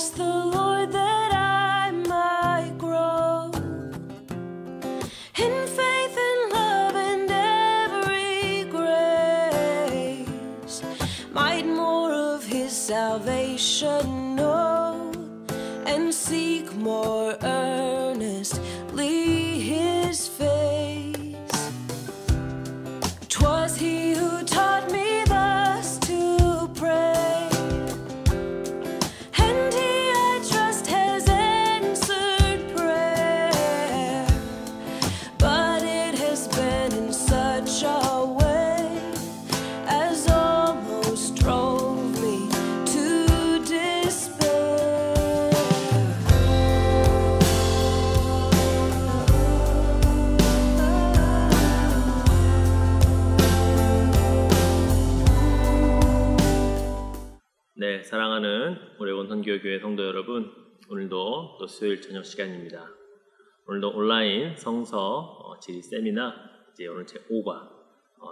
ask the Lord that I might grow in faith and love and every grace, might more of His salvation know and seek more earnestly His face. 'Twas He who taught me thus to pray, and He, I trust, has answered prayer, but it has been in such a way as almost drove me to despair. 네, 사랑하는 우리 원선교회 성도 여러분, 오늘도 또 수요일 저녁 시간입니다. 오늘도 온라인 성서 지리 세미나 이제 오늘 제 5과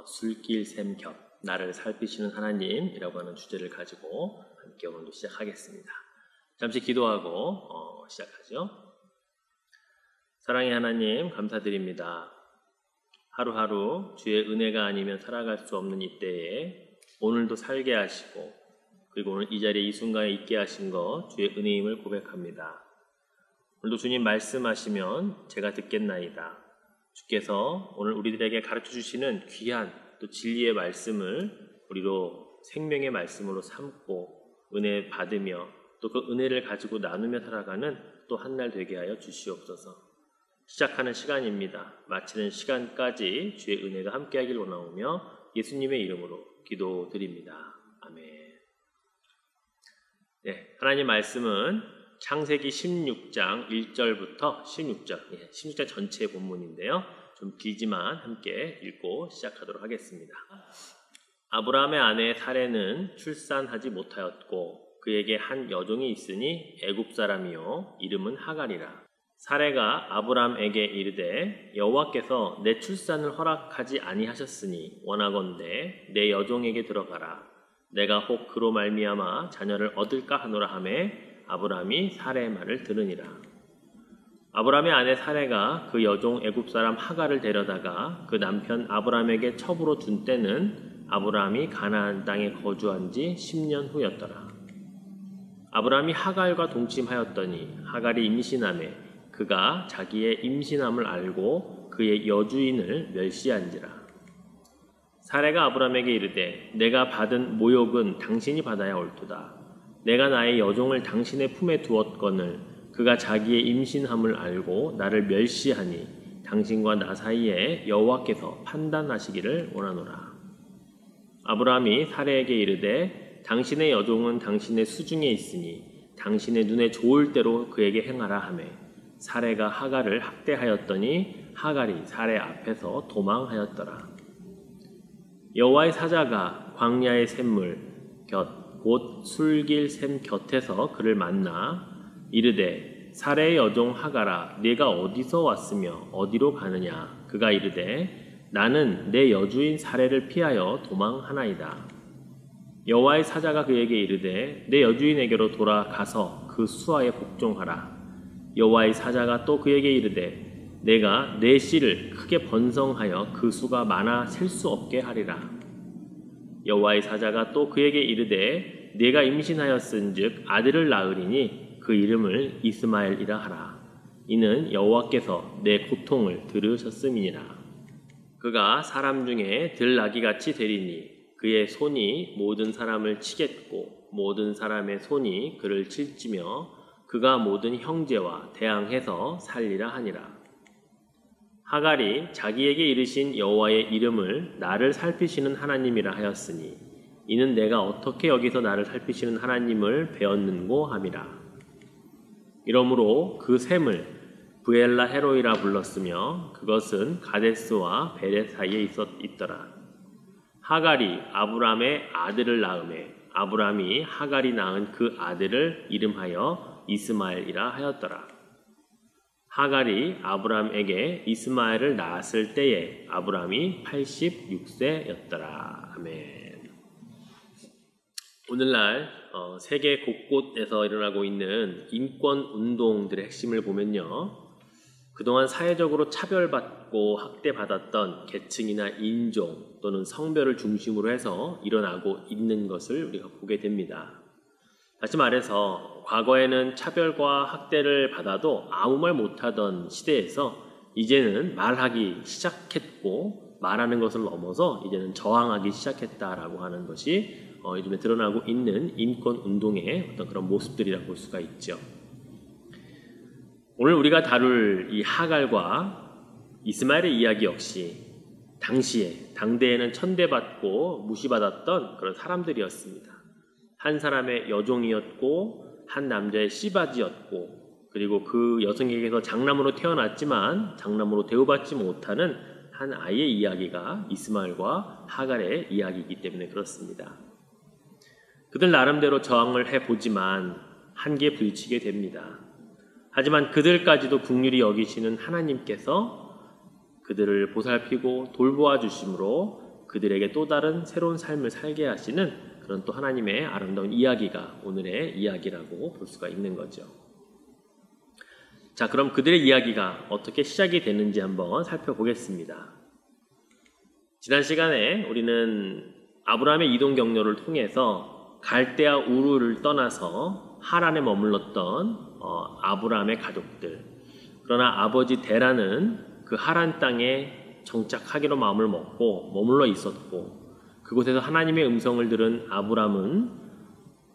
술길 샘겹 나를 살피시는 하나님이라고 하는 주제를 가지고 함께 오늘도 시작하겠습니다. 잠시 기도하고 시작하죠. 사랑의 하나님, 감사드립니다. 하루하루 주의 은혜가 아니면 살아갈 수 없는 이때에 오늘도 살게 하시고, 그리고 오늘 이 자리에 이 순간에 있게 하신 것 주의 은혜임을 고백합니다. 오늘도 주님 말씀하시면 제가 듣겠나이다. 주께서 오늘 우리들에게 가르쳐 주시는 귀한 또 진리의 말씀을 우리로 생명의 말씀으로 삼고 은혜 받으며 또 그 은혜를 가지고 나누며 살아가는 또 한 날 되게 하여 주시옵소서. 시작하는 시간입니다. 마치는 시간까지 주의 은혜가 함께하길 원하오며 예수님의 이름으로 기도드립니다. 아멘. 네, 하나님 말씀은 창세기 16장 1절부터 16절, 16장 전체의 본문인데요. 좀 길지만 함께 읽고 시작하도록 하겠습니다. 아브라함의 아내 사레는 출산하지 못하였고 그에게 한 여종이 있으니 애굽 사람이요 이름은 하갈이라. 사레가 아브라함에게 이르되 여호와께서 내 출산을 허락하지 아니하셨으니 원하건대 내 여종에게 들어가라. 내가 혹 그로 말미암아 자녀를 얻을까 하노라 하매 아브라함이 사레의 말을 들으니라. 아브라함의 아내 사레가 그 여종 애굽 사람 하갈을 데려다가 그 남편 아브라함에게 첩으로 준 때는 아브라함이 가나안 땅에 거주한 지 10년 후였더라. 아브라함이 하갈과 동침하였더니 하갈이 임신하매 그가 자기의 임신함을 알고 그의 여주인을 멸시한지라. 사레가 아브라함에게 이르되 내가 받은 모욕은 당신이 받아야 옳도다. 내가 나의 여종을 당신의 품에 두었거늘 그가 자기의 임신함을 알고 나를 멸시하니 당신과 나 사이에 여호와께서 판단하시기를 원하노라. 아브라함이 사레에게 이르되 당신의 여종은 당신의 수중에 있으니 당신의 눈에 좋을 대로 그에게 행하라 하매 사레가 하갈을 학대하였더니 하갈이 사레 앞에서 도망하였더라. 여호와의 사자가 광야의 샘물 곁 곧 술길 샘 곁에서 그를 만나 이르되 사레의 여종 하갈아 네가 어디서 왔으며 어디로 가느냐. 그가 이르되 나는 내 여주인 사레를 피하여 도망하나이다. 여호와의 사자가 그에게 이르되 내 여주인에게로 돌아가서 그 수하에 복종하라. 여호와의 사자가 또 그에게 이르되 내가 내 씨를 크게 번성하여 그 수가 많아 셀 수 없게 하리라. 여호와의 사자가 또 그에게 이르되 네가 임신하였은즉 아들을 낳으리니 그 이름을 이스마엘이라 하라. 이는 여호와께서 내 고통을 들으셨음이니라. 그가 사람 중에 들나귀같이 되리니 그의 손이 모든 사람을 치겠고 모든 사람의 손이 그를 칠지며 그가 모든 형제와 대항해서 살리라 하니라. 하갈이 자기에게 이르신 여호와의 이름을 나를 살피시는 하나님이라 하였으니 이는 내가 어떻게 여기서 나를 살피시는 하나님을 배웠는고 함이라. 이러므로 그 샘을 브엘라 헤로이라 불렀으며 그것은 가데스와 베렛 사이에 있더라. 하갈이 아브람의 아들을 낳음에 아브람이 하갈이 낳은 그 아들을 이름하여 이스마엘이라 하였더라. 하갈이 아브람에게 이스마엘을 낳았을 때에 아브람이 86세였더라. 아멘. 오늘날 세계 곳곳에서 일어나고 있는 인권 운동들의 핵심을 보면요. 그동안 사회적으로 차별받고 학대받았던 계층이나 인종 또는 성별을 중심으로 해서 일어나고 있는 것을 우리가 보게 됩니다. 다시 말해서 과거에는 차별과 학대를 받아도 아무 말 못하던 시대에서 이제는 말하기 시작했고 말하는 것을 넘어서 이제는 저항하기 시작했다라고 하는 것이 요즘에 드러나고 있는 인권 운동의 어떤 그런 모습들이라고 볼 수가 있죠. 오늘 우리가 다룰 이 하갈과 이스마엘의 이야기 역시 당대에는 천대받고 무시받았던 그런 사람들이었습니다. 한 사람의 여종이었고 한 남자의 씨바지였고 그리고 그 여성에게서 장남으로 태어났지만 장남으로 대우받지 못하는 한 아이의 이야기가 이스마엘과 하갈의 이야기이기 때문에 그렇습니다. 그들 나름대로 저항을 해보지만 한계에 부딪히게 됩니다. 하지만 그들까지도 긍휼히 여기시는 하나님께서 그들을 보살피고 돌보아 주심으로 그들에게 또 다른 새로운 삶을 살게 하시는 그런 또 하나님의 아름다운 이야기가 오늘의 이야기라고 볼 수가 있는 거죠. 자, 그럼 그들의 이야기가 어떻게 시작이 되는지 한번 살펴보겠습니다. 지난 시간에 우리는 아브라함의 이동 경로를 통해서 갈대아 우르를 떠나서 하란에 머물렀던 아브라함의 가족들, 그러나 아버지 데라는 그 하란 땅에 정착하기로 마음을 먹고 머물러 있었고 그곳에서 하나님의 음성을 들은 아브라함은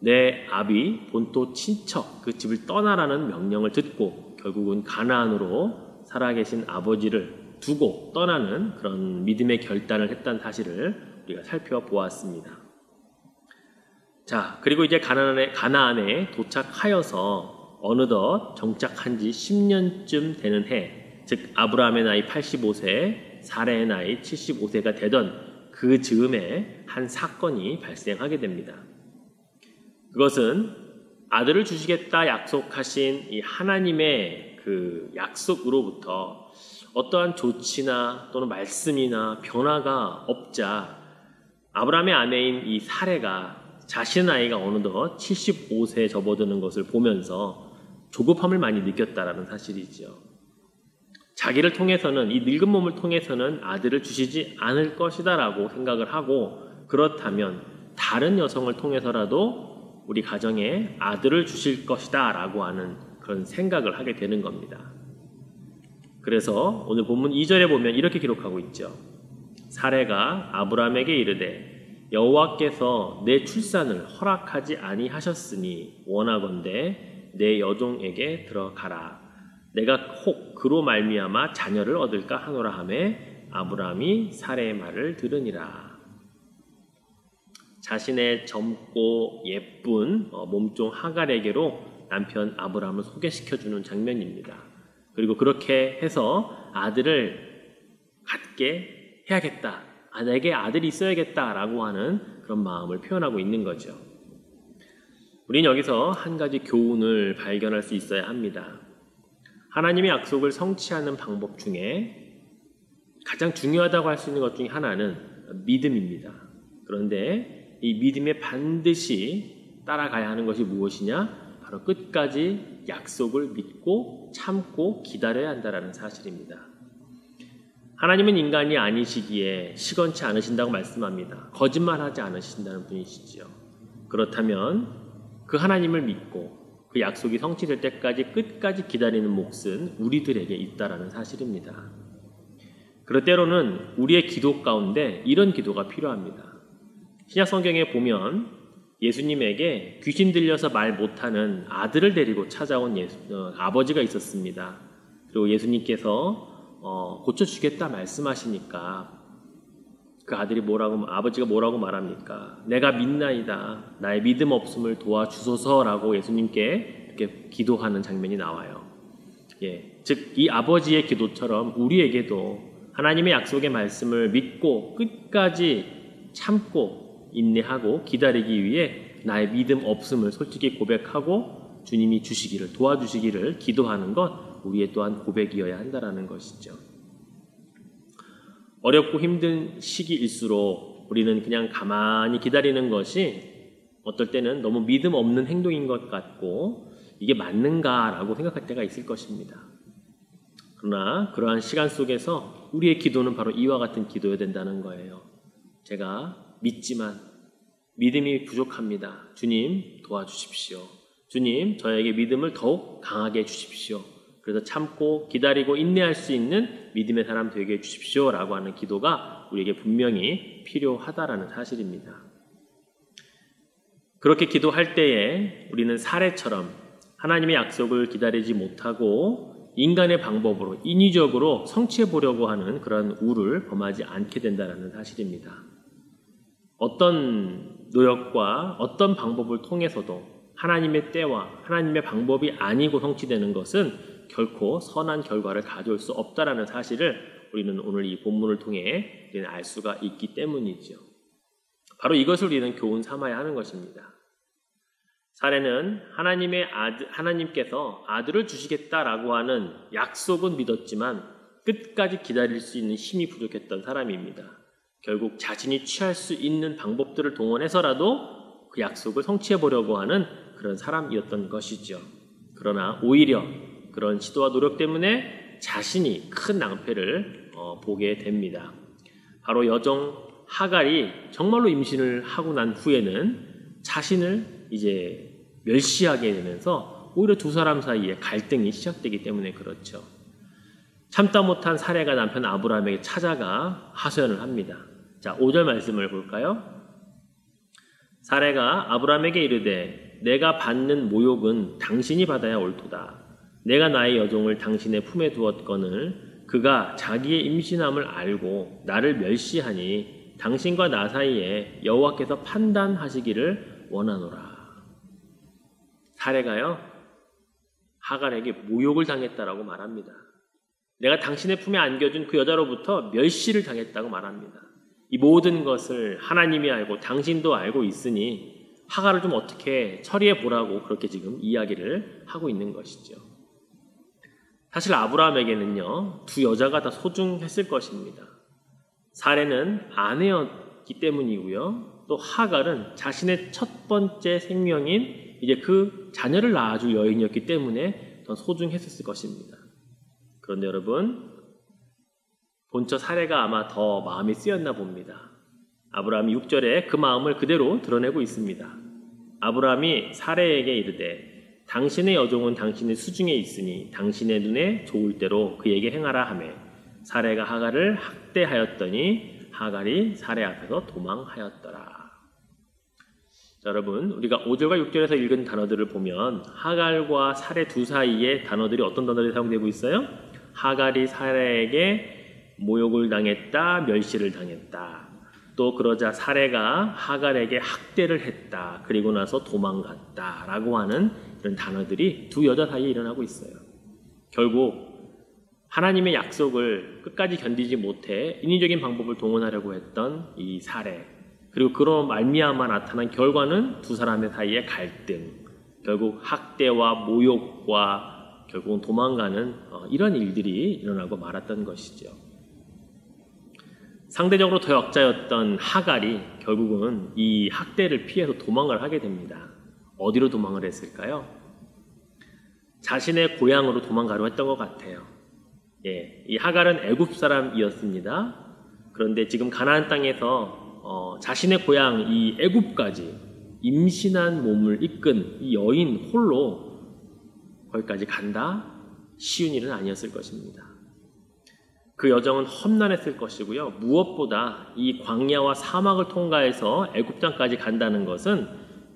내 아비 본토 친척 그 집을 떠나라는 명령을 듣고 결국은 가나안으로 살아계신 아버지를 두고 떠나는 그런 믿음의 결단을 했다는 사실을 우리가 살펴보았습니다. 자, 그리고 이제 가나안에 도착하여서 어느덧 정착한 지 10년쯤 되는 해, 즉 아브라함의 나이 85세, 사레의 나이 75세가 되던 그 즈음에 한 사건이 발생하게 됩니다. 그것은 아들을 주시겠다 약속하신 이 하나님의 그 약속으로부터 어떠한 조치나 또는 말씀이나 변화가 없자 아브라함의 아내인 이 사레가 자신의 나이가 어느덧 75세에 접어드는 것을 보면서 조급함을 많이 느꼈다라는 사실이죠. 자기를 통해서는 이 늙은 몸을 통해서는 아들을 주시지 않을 것이다라고 생각을 하고 그렇다면 다른 여성을 통해서라도 우리 가정에 아들을 주실 것이다라고 하는 그런 생각을 하게 되는 겁니다. 그래서 오늘 본문 2절에 보면 이렇게 기록하고 있죠. 사레가 아브라함에게 이르되 여호와께서 내 출산을 허락하지 아니하셨으니 원하건대 내 여종에게 들어가라. 내가 혹 그로 말미암아 자녀를 얻을까 하노라 하매 아브라함이 사레의 말을 들으니라. 자신의 젊고 예쁜 몸종 하갈에게로 남편 아브라함을 소개시켜주는 장면입니다. 그리고 그렇게 해서 아들을 갖게 해야겠다. 내게 아들이 있어야겠다라고 하는 그런 마음을 표현하고 있는 거죠. 우리는 여기서 한 가지 교훈을 발견할 수 있어야 합니다. 하나님의 약속을 성취하는 방법 중에 가장 중요하다고 할 수 있는 것 중에 하나는 믿음입니다. 그런데 이 믿음에 반드시 따라가야 하는 것이 무엇이냐? 바로 끝까지 약속을 믿고 참고 기다려야 한다는 사실입니다. 하나님은 인간이 아니시기에 시건치 않으신다고 말씀합니다. 거짓말하지 않으신다는 분이시지요. 그렇다면 그 하나님을 믿고 그 약속이 성취될 때까지 끝까지 기다리는 몫은 우리들에게 있다라는 사실입니다. 그럴 때로는 우리의 기도 가운데 이런 기도가 필요합니다. 신약 성경에 보면 예수님에게 귀신 들려서 말 못하는 아들을 데리고 찾아온 아버지가 있었습니다. 그리고 예수님께서 고쳐주겠다 말씀하시니까 그 아버지가 뭐라고 말합니까? 내가 믿나이다. 나의 믿음 없음을 도와주소서라고 예수님께 이렇게 기도하는 장면이 나와요. 즉 이 아버지의 기도처럼 우리에게도 하나님의 약속의 말씀을 믿고 끝까지 참고 인내하고 기다리기 위해 나의 믿음 없음을 솔직히 고백하고 주님이 도와주시기를 기도하는 것 우리의 또한 고백이어야 한다는 것이죠. 어렵고 힘든 시기일수록 우리는 그냥 가만히 기다리는 것이 어떨 때는 너무 믿음 없는 행동인 것 같고 이게 맞는가라고 생각할 때가 있을 것입니다. 그러나 그러한 시간 속에서 우리의 기도는 바로 이와 같은 기도여야 된다는 거예요. 제가 믿지만 믿음이 부족합니다. 주님 도와주십시오. 주님 저에게 믿음을 더욱 강하게 해주십시오. 그래서 참고 기다리고 인내할 수 있는 믿음의 사람 되게 해주십시오 라고 하는 기도가 우리에게 분명히 필요하다라는 사실입니다. 그렇게 기도할 때에 우리는 사례처럼 하나님의 약속을 기다리지 못하고 인간의 방법으로 인위적으로 성취해 보려고 하는 그런 우를 범하지 않게 된다는 사실입니다. 어떤 노력과 어떤 방법을 통해서도 하나님의 때와 하나님의 방법이 아니고 성취되는 것은 결코 선한 결과를 가져올 수 없다라는 사실을 우리는 오늘 이 본문을 통해 우리는 알 수가 있기 때문이죠. 바로 이것을 우리는 교훈 삼아야 하는 것입니다. 사례는 하나님께서 아들을 주시겠다라고 하는 약속은 믿었지만 끝까지 기다릴 수 있는 힘이 부족했던 사람입니다. 결국 자신이 취할 수 있는 방법들을 동원해서라도 그 약속을 성취해 보려고 하는 그런 사람이었던 것이죠. 그러나 오히려 그런 시도와 노력 때문에 자신이 큰 낭패를 보게 됩니다. 바로 여종 하갈이 정말로 임신을 하고 난 후에는 자신을 이제 멸시하게 되면서 오히려 두 사람 사이에 갈등이 시작되기 때문에 그렇죠. 참다 못한 사레가 남편 아브라함에게 찾아가 하소연을 합니다. 자, 5절 말씀을 볼까요? 사레가 아브라함에게 이르되 내가 받는 모욕은 당신이 받아야 옳도다. 내가 나의 여종을 당신의 품에 두었거늘 그가 자기의 임신함을 알고 나를 멸시하니 당신과 나 사이에 여호와께서 판단하시기를 원하노라. 사레가요 하갈에게 모욕을 당했다라고 말합니다. 내가 당신의 품에 안겨준 그 여자로부터 멸시를 당했다고 말합니다. 이 모든 것을 하나님이 알고 당신도 알고 있으니 하갈을 좀 어떻게 처리해 보라고 그렇게 지금 이야기를 하고 있는 것이죠. 사실 아브라함에게는요 두 여자가 다 소중했을 것입니다. 사레는 아내였기 때문이고요. 또 하갈은 자신의 첫 번째 생명인 이제 그 자녀를 낳아줄 여인이었기 때문에 더 소중했었을 것입니다. 그런데 여러분 본처 사레가 아마 더 마음이 쓰였나 봅니다. 아브라함이 6절에 그 마음을 그대로 드러내고 있습니다. 아브라함이 사레에게 이르되 당신의 여종은 당신의 수중에 있으니 당신의 눈에 좋을 대로 그에게 행하라 하매 사레가 하갈을 학대하였더니 하갈이 사레 앞에서 도망하였더라. 자, 여러분 우리가 5절과 6절에서 읽은 단어들을 보면 하갈과 사레 두 사이에 단어들이 어떤 단어들이 사용되고 있어요? 하갈이 사레에게 모욕을 당했다, 멸시를 당했다. 또 그러자 사레가 하갈에게 학대를 했다. 그리고 나서 도망갔다. 라고 하는 이런 단어들이 두 여자 사이에 일어나고 있어요. 결국 하나님의 약속을 끝까지 견디지 못해 인위적인 방법을 동원하려고 했던 이 사레, 그리고 그런 말미암아 나타난 결과는 두 사람의 사이의 갈등, 결국 학대와 모욕과 결국은 도망가는 이런 일들이 일어나고 말았던 것이죠. 상대적으로 더 약자였던 하갈이 결국은 이 학대를 피해서 도망을 하게 됩니다. 어디로 도망을 했을까요? 자신의 고향으로 도망가려 했던 것 같아요. 이 하갈은 애굽 사람이었습니다. 그런데 지금 가나안 땅에서 자신의 고향 이 애굽까지 임신한 몸을 이끈 이 여인 홀로 거기까지 간다? 쉬운 일은 아니었을 것입니다. 그 여정은 험난했을 것이고요. 무엇보다 이 광야와 사막을 통과해서 애굽 땅까지 간다는 것은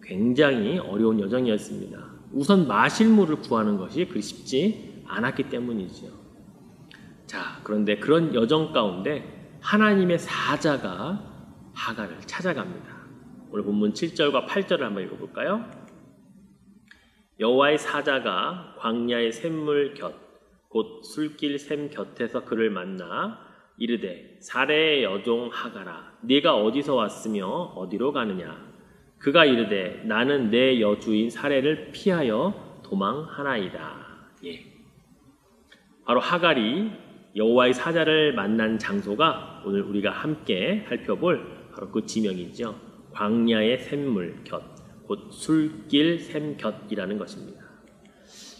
굉장히 어려운 여정이었습니다. 우선 마실 물을 구하는 것이 그리 쉽지 않았기 때문이죠. 자, 그런데 그런 여정 가운데 하나님의 사자가 하갈을 찾아갑니다. 오늘 본문 7절과 8절을 한번 읽어볼까요? 여호와의 사자가 광야의 샘물 곁 곧 술길 샘 곁에서 그를 만나 이르되 사레의 여종 하갈아 네가 어디서 왔으며 어디로 가느냐. 그가 이르되 나는 내 여주인 사레를 피하여 도망하나이다. 바로 하갈이 여호와의 사자를 만난 장소가 오늘 우리가 함께 살펴볼 바로 그 지명이죠. 광야의 샘물 곁 곧 술길 샘곁이라는 것입니다.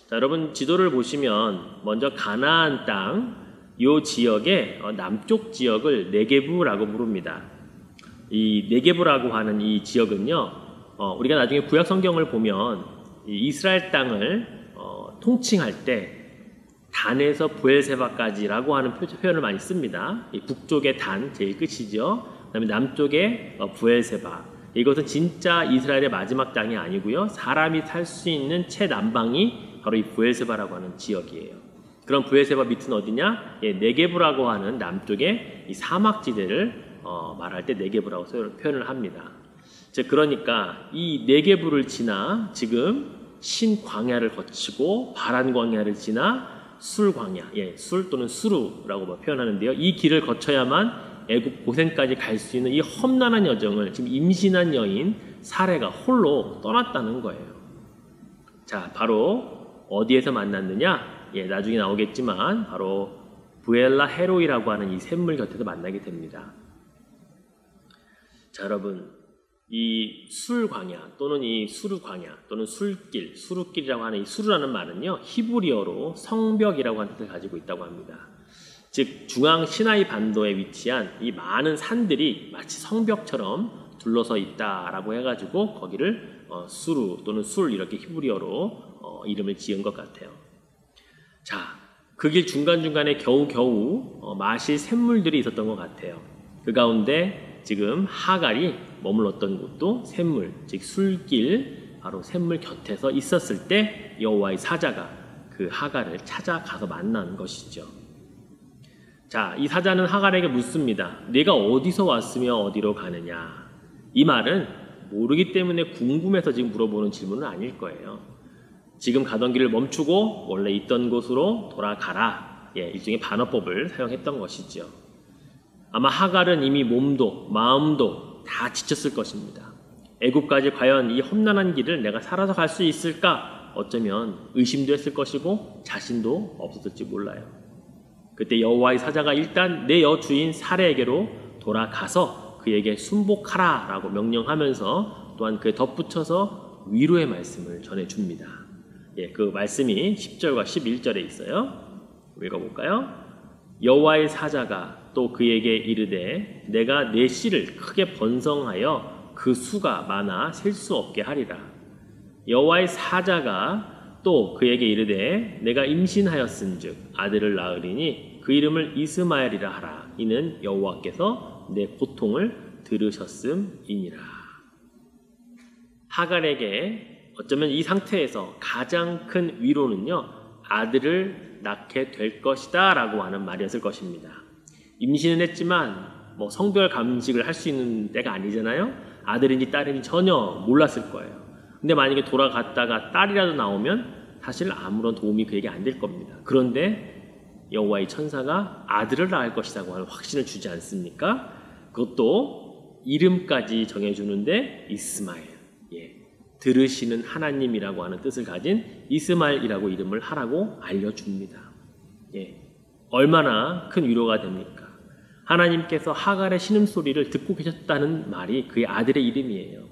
자, 여러분 지도를 보시면 먼저 가나안 땅 이 지역의 남쪽 지역을 네게브라고 부릅니다. 이 네게브라고 하는 이 지역은요, 우리가 나중에 구약 성경을 보면 이 이스라엘 땅을 통칭할 때 단에서 부엘세바까지라고 하는 표현을 많이 씁니다. 이 북쪽의 단 제일 끝이죠. 그다음에 남쪽의 부엘세바. 이것은 진짜 이스라엘의 마지막 땅이 아니고요. 사람이 살 수 있는 최남방이 바로 이 부엘세바라고 하는 지역이에요. 그럼 부엘세바 밑은 어디냐? 예, 네게브라고 하는 남쪽의 이 사막지대를 말할 때 네게브라고 표현을 합니다. 즉 그러니까 이 네게브를 지나 지금 신광야를 거치고 바란 광야를 지나 술광야, 예, 술 또는 수루라고 표현하는데요. 이 길을 거쳐야만 애굽 고센까지 갈 수 있는 이 험난한 여정을 지금 임신한 여인 사레가 홀로 떠났다는 거예요. 자, 바로 어디에서 만났느냐? 예, 나중에 나오겠지만 바로 부엘라 헤로이라고 하는 이 샘물 곁에서 만나게 됩니다. 자, 여러분 이 술광야 또는 이 수루광야 또는 술길, 수루길이라고 하는 이 수루라는 말은요 히브리어로 성벽이라고 하는 뜻을 가지고 있다고 합니다. 즉 중앙 시나이 반도에 위치한 이 많은 산들이 마치 성벽처럼 둘러서 있다라고 해가지고 거기를 수루 또는 술 이렇게 히브리어로 이름을 지은 것 같아요. 자, 그 길 중간중간에 겨우겨우 마실 샘물들이 있었던 것 같아요. 그 가운데 지금 하갈이 머물렀던 곳도 샘물, 즉 술길, 바로 샘물 곁에서 있었을 때 여호와의 사자가 그 하갈을 찾아가서 만난 것이죠. 자, 이 사자는 하갈에게 묻습니다. 네가 어디서 왔으며 어디로 가느냐? 이 말은 모르기 때문에 궁금해서 지금 물어보는 질문은 아닐 거예요. 지금 가던 길을 멈추고 원래 있던 곳으로 돌아가라. 예, 일종의 반어법을 사용했던 것이죠. 아마 하갈은 이미 몸도 마음도 다 지쳤을 것입니다. 애굽까지 과연 이 험난한 길을 내가 살아서 갈 수 있을까? 어쩌면 의심도 했을 것이고 자신도 없었을지 몰라요. 그때 여호와의 사자가 일단 내 여주인 사레에게로 돌아가서 그에게 순복하라 라고 명령하면서 또한 그에 덧붙여서 위로의 말씀을 전해줍니다. 예, 그 말씀이 10절과 11절에 있어요. 읽어볼까요? 여호와의 사자가 또 그에게 이르되 내가 내 씨를 크게 번성하여 그 수가 많아 셀 수 없게 하리라. 여호와의 사자가 또 그에게 이르되 내가 임신하였은즉 아들을 낳으리니 그 이름을 이스마엘이라 하라. 이는 여호와께서 내 고통을 들으셨음이니라. 하갈에게 어쩌면 이 상태에서 가장 큰 위로는요, 아들을 낳게 될 것이다 라고 하는 말이었을 것입니다. 임신은 했지만 성별 감식을 할 수 있는 때가 아니잖아요. 아들인지 딸인지 전혀 몰랐을 거예요. 근데 만약에 돌아갔다가 딸이라도 나오면 사실 아무런 도움이 그에게 안 될 겁니다. 그런데 여호와의 천사가 아들을 낳을 것이라고 하는 확신을 주지 않습니까? 그것도 이름까지 정해주는데 이스마엘, 예, 들으시는 하나님이라고 하는 뜻을 가진 이스마엘이라고 이름을 하라고 알려줍니다. 예, 얼마나 큰 위로가 됩니까? 하나님께서 하갈의 신음소리를 듣고 계셨다는 말이 그의 아들의 이름이에요.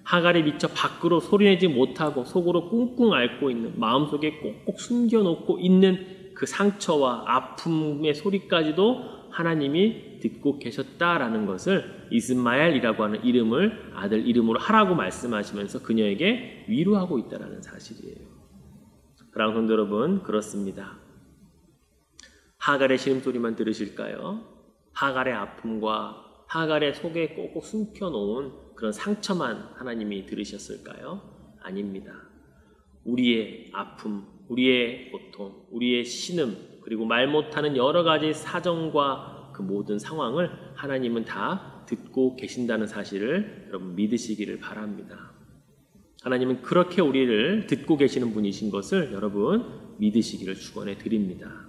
하갈이 미처 밖으로 소리내지 못하고 속으로 꿍꿍 앓고 있는, 마음속에 꼭꼭 숨겨놓고 있는 그 상처와 아픔의 소리까지도 하나님이 듣고 계셨다라는 것을 이스마엘이라고 하는 이름을 아들 이름으로 하라고 말씀하시면서 그녀에게 위로하고 있다는 사실이에요. 사랑하는 성도 여러분, 그렇습니다. 하갈의 신음소리만 들으실까요? 하갈의 아픔과 하갈의 속에 꼭꼭 숨겨놓은 그런 상처만 하나님이 들으셨을까요? 아닙니다. 우리의 아픔, 우리의 고통, 우리의 신음, 그리고 말 못하는 여러 가지 사정과 그 모든 상황을 하나님은 다 듣고 계신다는 사실을 여러분 믿으시기를 바랍니다. 하나님은 그렇게 우리를 듣고 계시는 분이신 것을 여러분 믿으시기를 축원해 드립니다.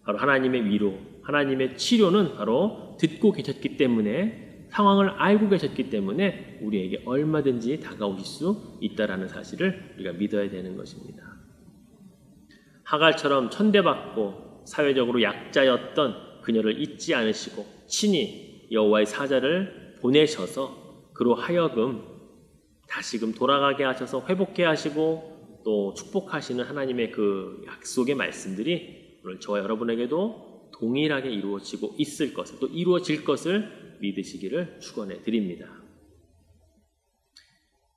바로 하나님의 위로, 하나님의 치료는 바로 듣고 계셨기 때문에, 상황을 알고 계셨기 때문에 우리에게 얼마든지 다가오실 수 있다는 사실을 우리가 믿어야 되는 것입니다. 하갈처럼 천대받고 사회적으로 약자였던 그녀를 잊지 않으시고 친히 여호와의 사자를 보내셔서 그로 하여금 다시금 돌아가게 하셔서 회복케 하시고 또 축복하시는 하나님의 그 약속의 말씀들이 오늘 저와 여러분에게도 동일하게 이루어지고 있을 것을, 또 이루어질 것을 믿으시기를 축원해 드립니다.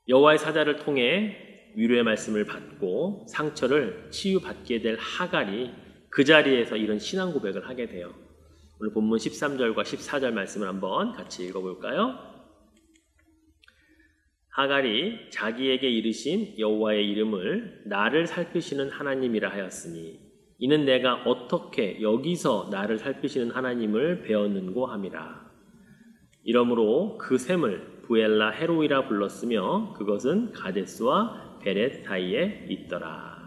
여호와의 사자를 통해 위로의 말씀을 받고 상처를 치유받게 될 하갈이 그 자리에서 이런 신앙 고백을 하게 돼요. 오늘 본문 13절과 14절 말씀을 한번 같이 읽어볼까요? 하갈이 자기에게 이르신 여호와의 이름을 나를 살피시는 하나님이라 하였으니 이는 내가 어떻게 여기서 나를 살피시는 하나님을 배웠는고 함이라. 이러므로 그 샘을 부엘라 헤로이라 불렀으며 그것은 가데스와 베렛 사이에 있더라.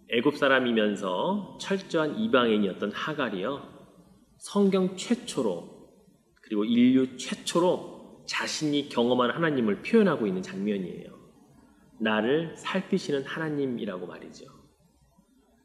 애굽 사람이면서 철저한 이방인이었던 하갈이요, 성경 최초로 그리고 인류 최초로 자신이 경험한 하나님을 표현하고 있는 장면이에요. 나를 살피시는 하나님이라고 말이죠.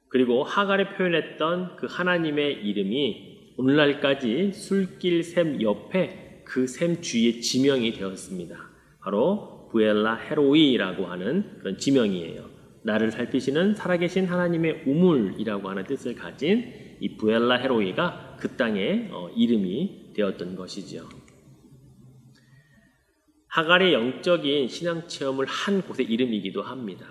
그리고 하갈이 표현했던 그 하나님의 이름이 오늘날까지 술길 샘 옆에 그 샘 주위에 지명이 되었습니다. 바로 부엘라 헤로이라고 하는 그런 지명이에요. 나를 살피시는 살아계신 하나님의 우물이라고 하는 뜻을 가진 이 부엘라 헤로이가 그 땅의 이름이 되었던 것이죠. 하갈의 영적인 신앙 체험을 한 곳의 이름이기도 합니다.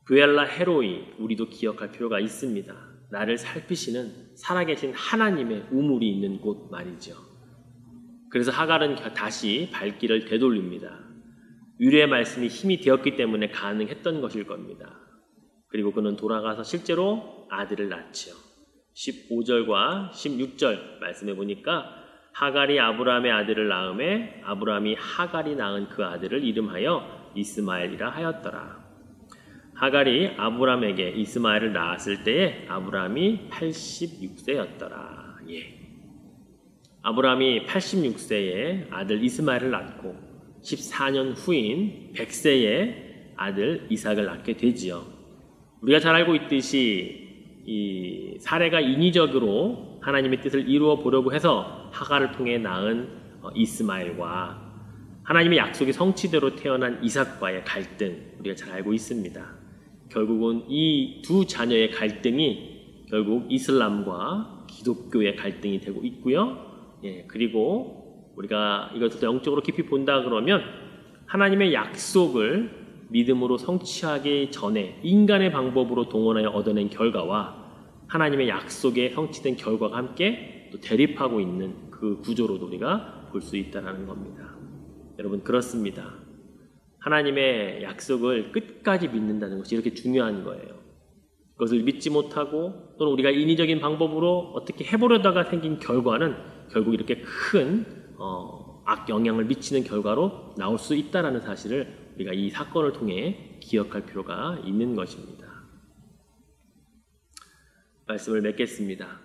부엘라 헤로이, 우리도 기억할 필요가 있습니다. 나를 살피시는 살아계신 하나님의 우물이 있는 곳 말이죠. 그래서 하갈은 다시 발길을 되돌립니다. 위로의 말씀이 힘이 되었기 때문에 가능했던 것일 겁니다. 그리고 그는 돌아가서 실제로 아들을 낳지요. 15절과 16절 말씀해 보니까 하갈이 아브라함의 아들을 낳음에 아브라함이 하갈이 낳은 그 아들을 이름하여 이스마엘이라 하였더라. 하갈이 아브라함에게 이스마엘을 낳았을 때에 아브라함이 86세였더라. 아브라함이 86세에 아들 이스마엘을 낳고 14년 후인 100세에 아들 이삭을 낳게 되지요. 우리가 잘 알고 있듯이 이 사례가 인위적으로 하나님의 뜻을 이루어 보려고 해서 하갈을 통해 낳은 이스마엘과 하나님의 약속의 성취대로 태어난 이삭과의 갈등, 우리가 잘 알고 있습니다. 결국은 이 두 자녀의 갈등이 결국 이슬람과 기독교의 갈등이 되고 있고요. 그리고 우리가 이것을 영적으로 깊이 본다 그러면 하나님의 약속을 믿음으로 성취하기 전에 인간의 방법으로 동원하여 얻어낸 결과와 하나님의 약속에 성취된 결과가 함께 또 대립하고 있는 그 구조로도 우리가 볼 수 있다는 겁니다. 여러분, 그렇습니다. 하나님의 약속을 끝까지 믿는다는 것이 이렇게 중요한 거예요. 그것을 믿지 못하고 또는 우리가 인위적인 방법으로 어떻게 해보려다가 생긴 결과는 결국 이렇게 큰 악영향을 미치는 결과로 나올 수 있다는 사실을 우리가 이 사건을 통해 기억할 필요가 있는 것입니다. 말씀을 맺겠습니다.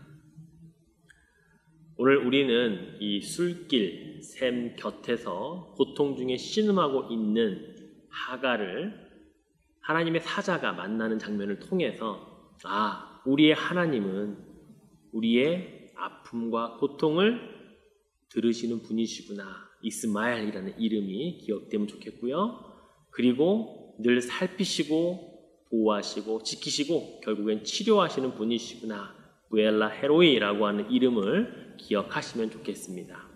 오늘 우리는 이 술길, 샘 곁에서 고통 중에 신음하고 있는 하갈을 하나님의 사자가 만나는 장면을 통해서 우리의 하나님은 우리의 아픔과 고통을 들으시는 분이시구나. 이스마엘이라는 이름이 기억되면 좋겠고요. 그리고 늘 살피시고 보호하시고 지키시고 결국엔 치료하시는 분이시구나. 부엘라 헤로이라고 하는 이름을 기억하시면 좋겠습니다.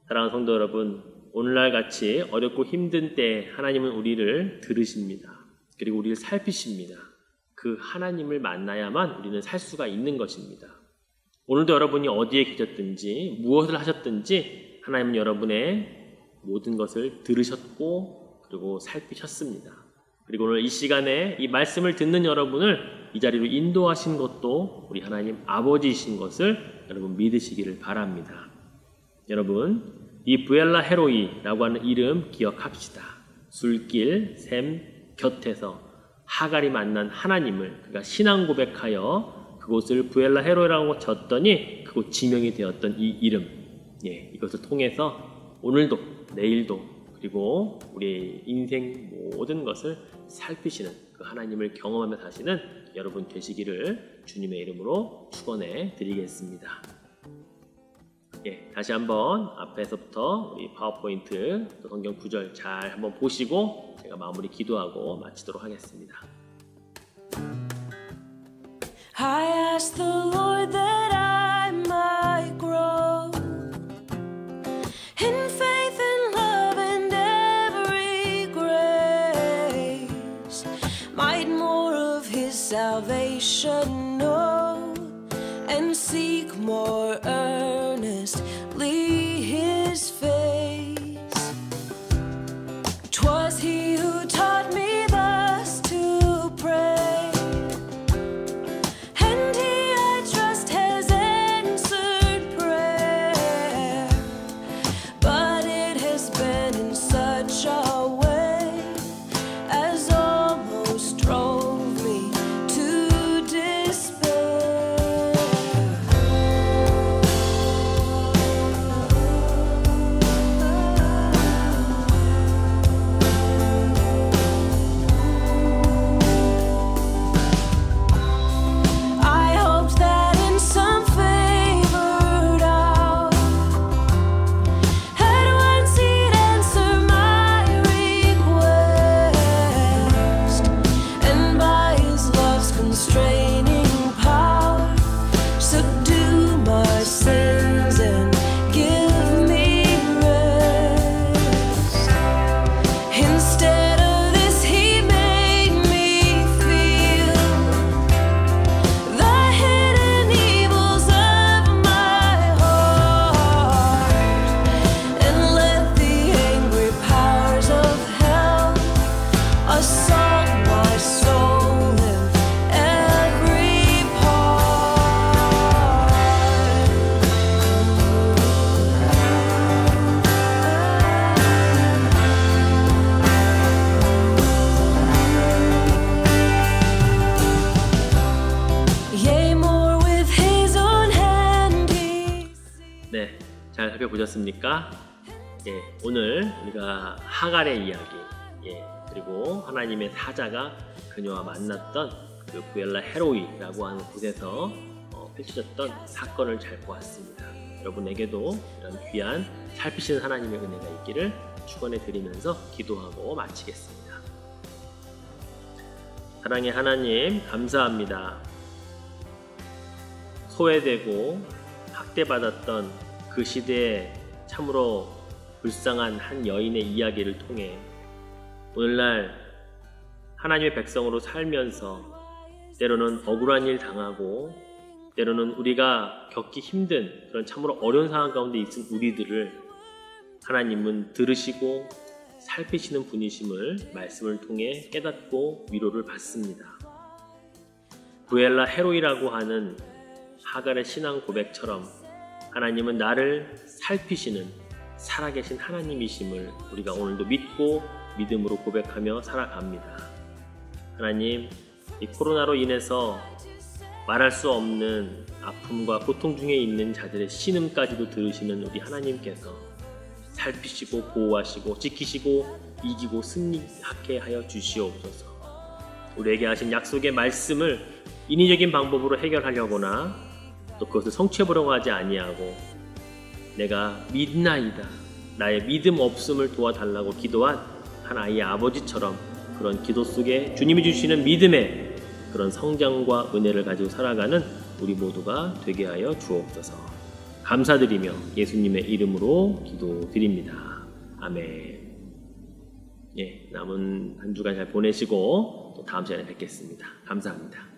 사랑하는 성도 여러분, 오늘날 같이 어렵고 힘든 때 하나님은 우리를 들으십니다. 그리고 우리를 살피십니다. 그 하나님을 만나야만 우리는 살 수가 있는 것입니다. 오늘도 여러분이 어디에 계셨든지 무엇을 하셨든지 하나님은 여러분의 모든 것을 들으셨고 그리고 살피셨습니다. 그리고 오늘 이 시간에 이 말씀을 듣는 여러분을 이 자리로 인도하신 것도 우리 하나님 아버지이신 것을 여러분 믿으시기를 바랍니다. 여러분, 이 부엘라 헤로이라고 하는 이름 기억합시다. 술길, 샘 곁에서 하갈이 만난 하나님을 그가 신앙 고백하여 그곳을 부엘라 헤로이라고 졌더니 그곳 지명이 되었던 이 이름, 이것을 통해서 오늘도 내일도 그리고 우리의 인생 모든 것을 살피시는 그 하나님을 경험하며 사시는 여러분 되시기를 주님의 이름으로 축원해 드리겠습니다. 다시 한번 앞에서부터 우리 파워포인트 또 성경 구절 잘 한번 보시고 제가 마무리 기도하고 마치도록 하겠습니다. I ask the Lord that I might grow in faith and love and every grace, might more of His salvation know and seek more earnestly His face. 'Twas He who taught me thus to pray, and He I trust has answered prayer, but it has been in such a way as almost drove me to despair. I hoped that in some favored hour at once He'd answer my request, and by His love's constraining power subdue my sins and give me rest. Instead of this, He made me feel the hidden evils of my heart, and let the angry powers of hell assault my soul in every part. Yea, more with His own hand He 네, 잘 살펴보셨습니까? 오늘 우리가 하갈의 이야기, 그리고 하나님의 사자가 그녀와 만났던 그 구엘라 헤로이라고 하는 곳에서 펼쳐졌던 사건을 잘 보았습니다. 여러분에게도 이런 귀한 살피시는 하나님의 은혜가 있기를 축원해 드리면서 기도하고 마치겠습니다. 사랑의 하나님, 감사합니다. 소외되고 학대받았던 그 시대에 참으로 불쌍한 한 여인의 이야기를 통해 오늘날 하나님의 백성으로 살면서 때로는 억울한 일 당하고 때로는 우리가 겪기 힘든 그런 참으로 어려운 상황 가운데 있은 우리들을 하나님은 들으시고 살피시는 분이심을 말씀을 통해 깨닫고 위로를 받습니다. 구엘라 헤로이라고 하는 하갈의 신앙 고백처럼 하나님은 나를 살피시는 살아계신 하나님이심을 우리가 오늘도 믿고 믿음으로 고백하며 살아갑니다. 하나님, 이 코로나로 인해서 말할 수 없는 아픔과 고통 중에 있는 자들의 신음까지도 들으시는 우리 하나님께서 살피시고 보호하시고 지키시고 이기고 승리하게 하여 주시옵소서. 우리에게 하신 약속의 말씀을 인위적인 방법으로 해결하려거나 또 그것을 성취해보려고 하지 아니하고 내가 믿나이다, 나의 믿음 없음을 도와달라고 기도한 한 아이의 아버지처럼 그런 기도 속에 주님이 주시는 믿음의 그런 성장과 은혜를 가지고 살아가는 우리 모두가 되게 하여 주옵소서. 감사드리며 예수님의 이름으로 기도드립니다. 아멘. 남은 한 주간 잘 보내시고 또 다음 시간에 뵙겠습니다. 감사합니다.